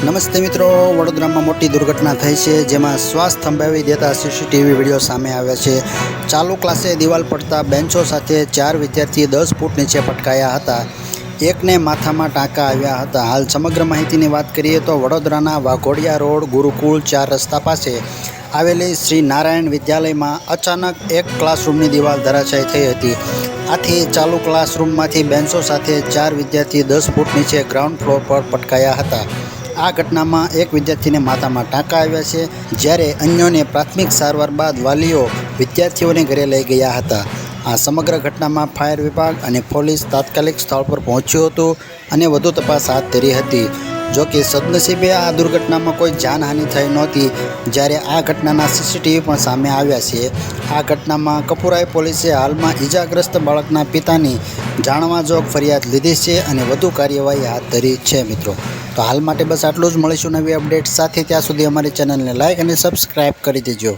નમસ્તે મિત્રો, વડોદરામાં મોટી દુર્ઘટના થઈ છે, જેમાં શ્વાસ થંભાવી દેતા સીસીટીવી વિડીયો સામે આવ્યા છે। ચાલુ ક્લાસે દિવાલ પડતા બેન્ચો સાથે 4 વિદ્યાર્થી 10 ફૂટ નીચે પટકાયા હતા। એકને માથામાં ટાંકા આવ્યા હતા। હાલ સમગ્ર માહિતીની વાત કરીએ તો વડોદરાના વાઘોડિયા રોડ ગુરુકુળ 4 રસ્તા પાસે આવેલી શ્રી નારાયણ વિદ્યાલયમાં અચાનક એક ક્લાસરૂમની દિવાલ ધરાશાયી થઈ હતી। આથી ચાલુ ક્લાસરૂમમાંથી બેન્ચો સાથે 4 વિદ્યાર્થી 10 ફૂટ નીચે ગ્રાઉન્ડ ફ્લોર પર પટકાયા હતા। આ ઘટનામાં એક વિદ્યાર્થીને માથામાં ટાંકા આવ્યા છે, જ્યારે અન્યોને પ્રાથમિક સારવાર બાદ વાલીઓ વિદ્યાર્થીઓને ઘરે લઈ ગયા હતા। આ સમગ્ર ઘટનામાં ફાયર વિભાગ અને પોલીસ તાત્કાલિક સ્થળ પર પહોંચ્યું હતું અને વધુ તપાસ હાથ ધરી હતી। જો કે સદનસીબે આ દુર્ઘટનામાં કોઈ જાનહાનિ થઈ નહોતી, જ્યારે આ ઘટનાના સીસીટીવી પણ સામે આવ્યા છે। આ ઘટનામાં કપુરાઈ પોલીસે હાલમાં ઈજાગ્રસ્ત બાળકના પિતાની જાણવાજોગ ફરિયાદ લીધી છે અને વધુ કાર્યવાહી હાથ ધરી છે। મિત્રો, તો હાલ માટે બસ આટલું જ। મળીશું નવી અપડેટ સાથે, ત્યાં સુધી અમારી ચેનલને લાઇક અને સબસ્ક્રાઈબ કરી દેજો।